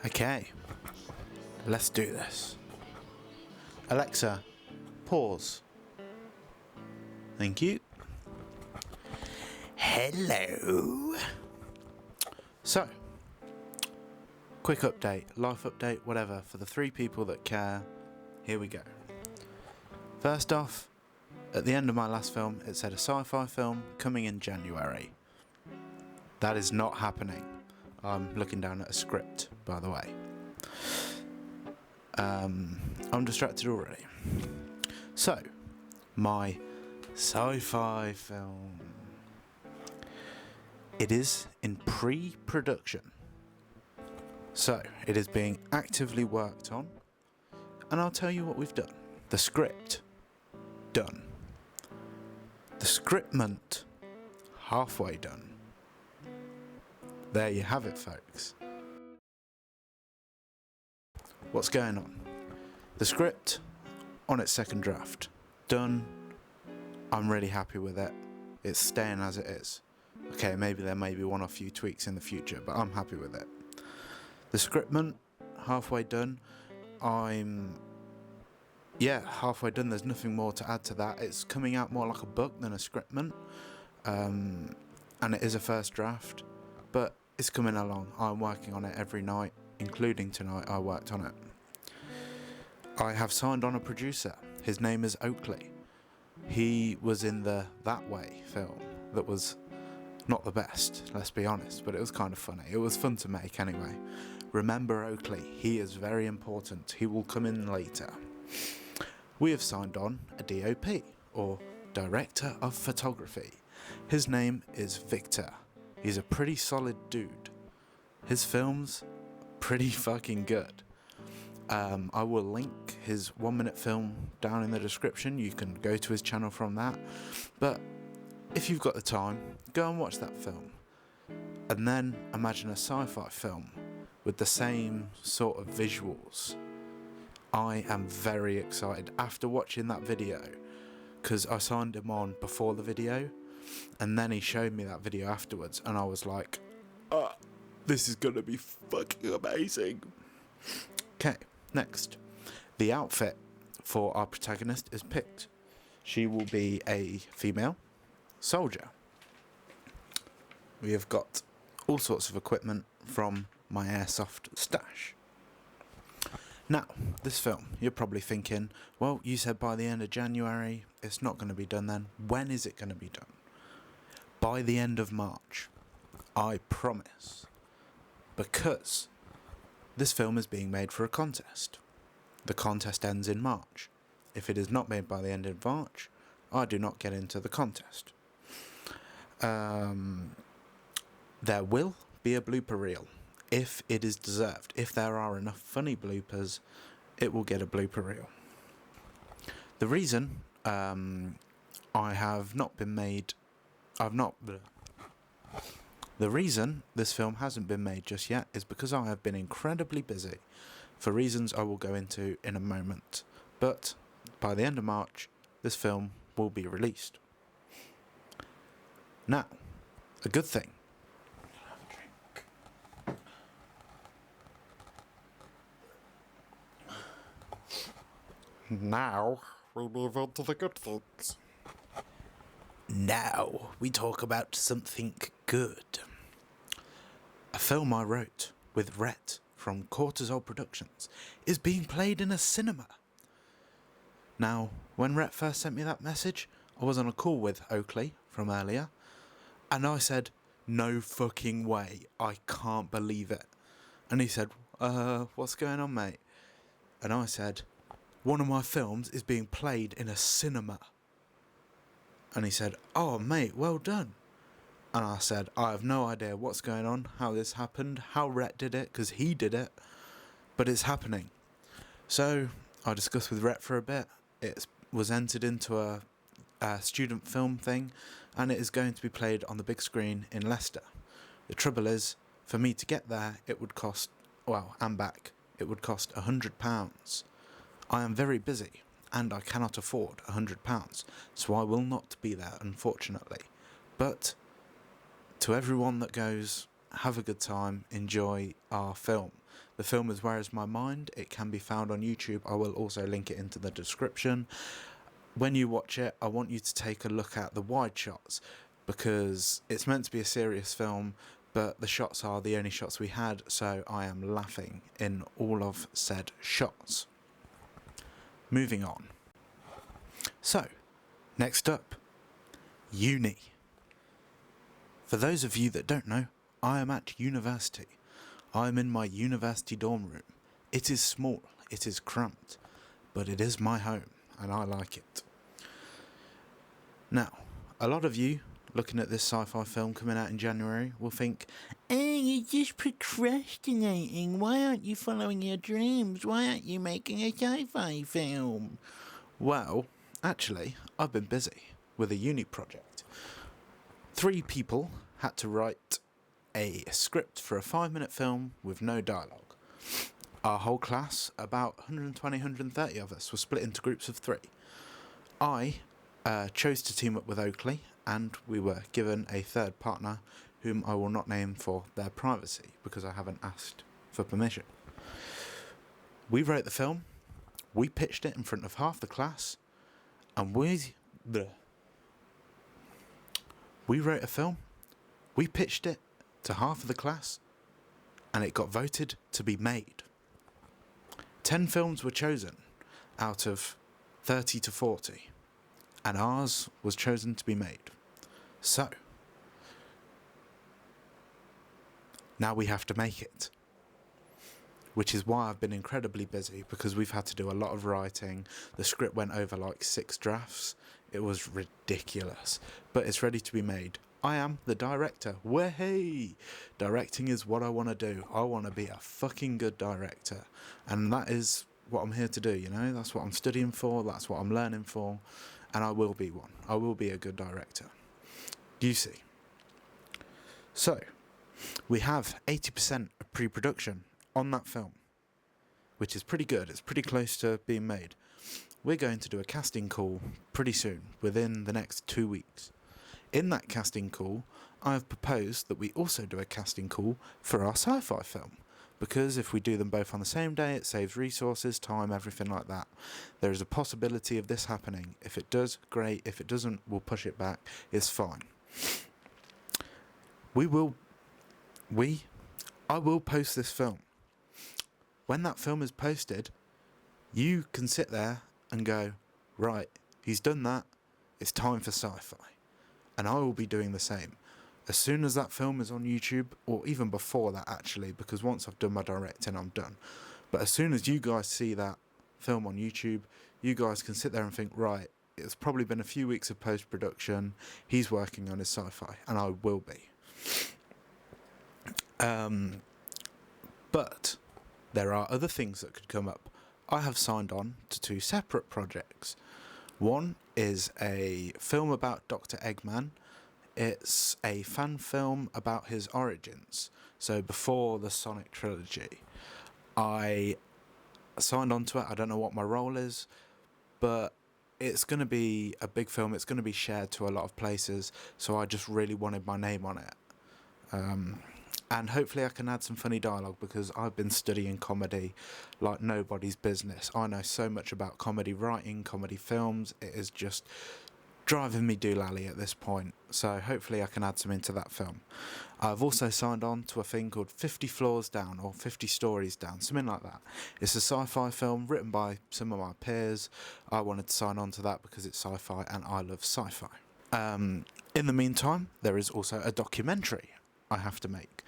Okay, let's do this. Alexa, pause. Thank you. Hello. So, quick update, life update, whatever, for the 3 people that care. Here we go. First off, at the end of my last film, it said a sci-fi film coming in January. That is not happening. I'm looking down at a script, by the way. I'm distracted already. So, my sci-fi film. It is in pre-production. So, it is being actively worked on. And I'll tell you what we've done. The script, done. The scriptment, halfway done. There you have it, folks. What's going on? The script, on its second draft, done. I'm really happy with it. It's staying as it is. Okay, maybe there may be one or few tweaks in the future, but I'm happy with it. The scriptment, halfway done. Halfway done. There's nothing more to add to that. It's coming out more like a book than a scriptment. And it is a first draft, but it's coming along. I'm working on it every night, including tonight I worked on it. I have signed on a producer. His name is Oakley. He was in the That Way film that was not the best, let's be honest, but it was kind of funny. It was fun to make anyway. Remember Oakley, he is very important. He will come in later. We have signed on a DOP, or Director of Photography. His name is Victor. He's a pretty solid dude. His film's pretty fucking good. I will link his 1-minute film down in the description. You can go to his channel from that. But if you've got the time, go and watch that film. And then imagine a sci-fi film with the same sort of visuals. I am very excited after watching that video, because I signed him on before the video, and then he showed me that video afterwards, and I was like, this is gonna be fucking amazing. Okay, next. The outfit for our protagonist is picked. She will be a female soldier. We have got all sorts of equipment from my airsoft stash. Now, this film, you're probably thinking, well, you said by the end of January, it's not going to be done then. When is it going to be done? By the end of March. I promise. Because this film is being made for a contest. The contest ends in March. If it is not made by the end of March, I do not get into the contest. There will be a blooper reel. If it is deserved, if there are enough funny bloopers, it will get a blooper reel. The reason the reason this film hasn't been made just yet is because I have been incredibly busy, for reasons I will go into in a moment. But by the end of March, this film will be released. Now, a good thing. Now, we move on to the good things. Now, we talk about something good. A film I wrote with Rhett from Cortisol Productions is being played in a cinema. Now, when Rhett first sent me that message, I was on a call with Oakley from earlier, and I said, no fucking way, I can't believe it. And he said, what's going on, mate? And I said, one of my films is being played in a cinema. And he said, oh mate, well done. And I said, I have no idea what's going on, how this happened, how Rhett did it, because he did it, but it's happening. So I discussed with Rhett for a bit. It was entered into a student film thing, and it is going to be played on the big screen in Leicester. The trouble is, for me to get there, it would cost, and back, it would cost £100. I am very busy, and I cannot afford £100, so I will not be there, unfortunately. But to everyone that goes, have a good time, enjoy our film. The film is Where Is My Mind? It can be found on YouTube. I will also link it into the description. When you watch it, I want you to take a look at the wide shots, because it's meant to be a serious film, but the shots are the only shots we had, so I am laughing in all of said shots. Moving on. So, next up, uni. For those of you that don't know, I am at university. I am in my university dorm room. It is small, it is cramped, but it is my home, and I like it. Now, a lot of you looking at this sci-fi film coming out in January will think, "Hey, you're just procrastinating. Why aren't you following your dreams? Why aren't you making a sci-fi film?" Well, actually, I've been busy with a uni project. 3 people had to write a script for a 5-minute film with no dialogue. Our whole class, about 120, 130 of us, were split into groups of 3. I chose to team up with Oakley, and we were given a third partner whom I will not name for their privacy because I haven't asked for permission. We wrote the film, we pitched it in front of half the class, and we wrote a film, we pitched it to half of the class, and it got voted to be made. 10 films were chosen out of 30 to 40, and ours was chosen to be made. So, now we have to make it. Which is why I've been incredibly busy, because we've had to do a lot of writing. The script went over like 6 drafts. It was ridiculous. But it's ready to be made. I am the director. Way! Directing is what I want to do. I want to be a fucking good director. And that is what I'm here to do, you know? That's what I'm studying for. That's what I'm learning for. And I will be one. I will be a good director. You see. So, we have 80% of pre-production on that film, which is pretty good. It's pretty close to being made. We're going to do a casting call pretty soon, within the next 2 weeks. In that casting call, I have proposed that we also do a casting call for our sci-fi film, because if we do them both on the same day, it saves resources, time, everything like that. There is a possibility of this happening. If it does, great. If it doesn't, we'll push it back. It's fine. I will post this film. When that film is posted, you can sit there and go, right, he's done that, it's time for sci-fi. And I will be doing the same. As soon as that film is on YouTube, or even before that actually, because once I've done my directing, I'm done. But as soon as you guys see that film on YouTube, you guys can sit there and think, right, it's probably been a few weeks of post-production, he's working on his sci-fi, and I will be. But there are other things that could come up. I have signed on to 2 separate projects. One is a film about Dr. Eggman. It's a fan film about his origins, so before the Sonic trilogy. I signed on to it. I don't know what my role is, but it's going to be a big film. It's going to be shared to a lot of places, so I just really wanted my name on it. And hopefully I can add some funny dialogue, because I've been studying comedy like nobody's business. I know so much about comedy writing, comedy films. It is just driving me doolally at this point. So hopefully I can add some into that film. I've also signed on to a thing called 50 Floors Down, or 50 Stories Down, something like that. It's a sci-fi film written by some of my peers. I wanted to sign on to that because it's sci-fi and I love sci-fi. In the meantime, there is also a documentary I have to make.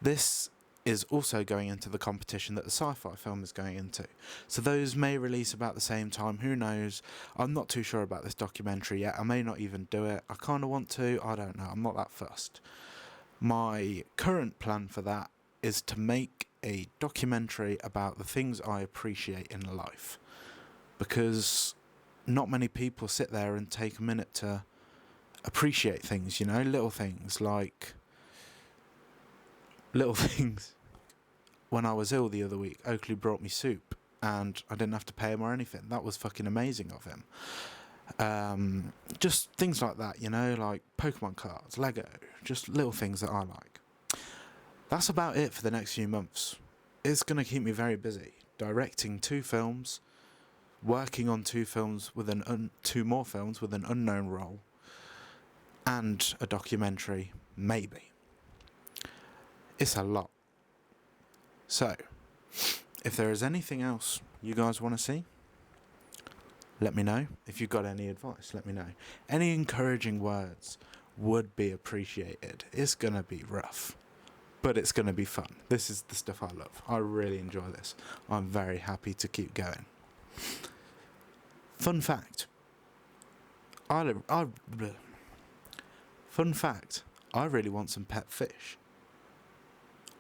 This is also going into the competition that the sci-fi film is going into. So those may release about the same time, who knows. I'm not too sure about this documentary yet. I may not even do it. I kind of want to, I don't know, I'm not that fussed. My current plan for that is to make a documentary about the things I appreciate in life. Because not many people sit there and take a minute to appreciate things, you know, little things. When I was ill the other week, Oakley brought me soup, and I didn't have to pay him or anything. That was fucking amazing of him. Just things like that, you know, like Pokemon cards, Lego, just little things that I like. That's about it for the next few months. it's going to keep me very busy. Directing 2 films, working on 2 films with 2 more films with an unknown role, and a documentary, maybe. It's a lot. So, if there is anything else you guys want to see, let me know. If you've got any advice, let me know. Any encouraging words would be appreciated. It's going to be rough, but it's going to be fun. This is the stuff I love. I really enjoy this. I'm very happy to keep going. Fun fact. Fun fact. I really want some pet fish.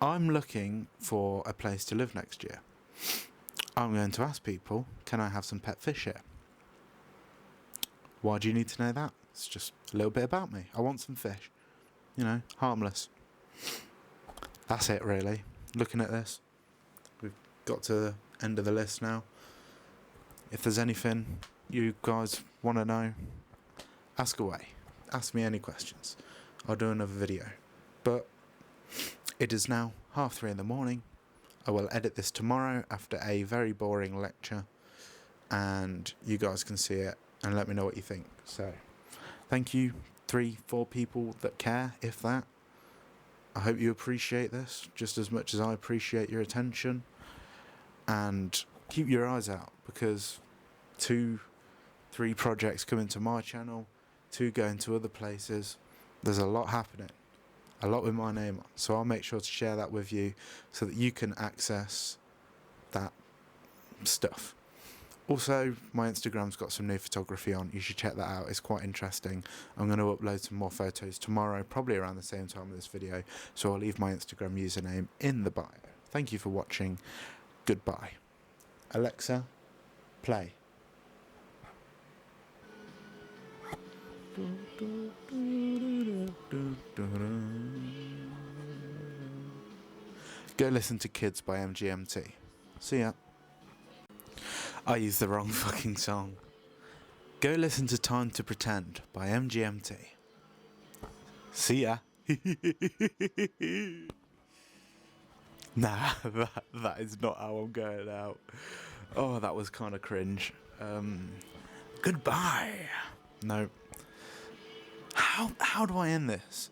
I'm looking for a place to live next year. I'm going to ask people, can I have some pet fish here? Why do you need to know that? It's just a little bit about me. I want some fish. You know, harmless. That's it, really. Looking at this, we've got to the end of the list now. If there's anything you guys want to know, ask away. Ask me any questions. I'll do another video. But it is now 3:30 in the morning. I will edit this tomorrow after a very boring lecture, and you guys can see it and let me know what you think. So, thank you, 3-4 people that care, if that. I hope you appreciate this just as much as I appreciate your attention. And keep your eyes out, because 2-3 projects coming to my channel, 2 going to other places. There's a lot happening. A lot with my name on. So I'll make sure to share that with you so that you can access that stuff. Also, my Instagram's got some new photography on. You should check that out. It's quite interesting. I'm going to upload some more photos tomorrow, probably around the same time as this video. So I'll leave my Instagram username in the bio. Thank you for watching. Goodbye. Alexa, play. Go listen to Kids by MGMT. See ya. I used the wrong fucking song. Go listen to Time to Pretend by MGMT. See ya. Nah, that is not how I'm going out. Oh, that was kind of cringe. Goodbye. No. How do I end this?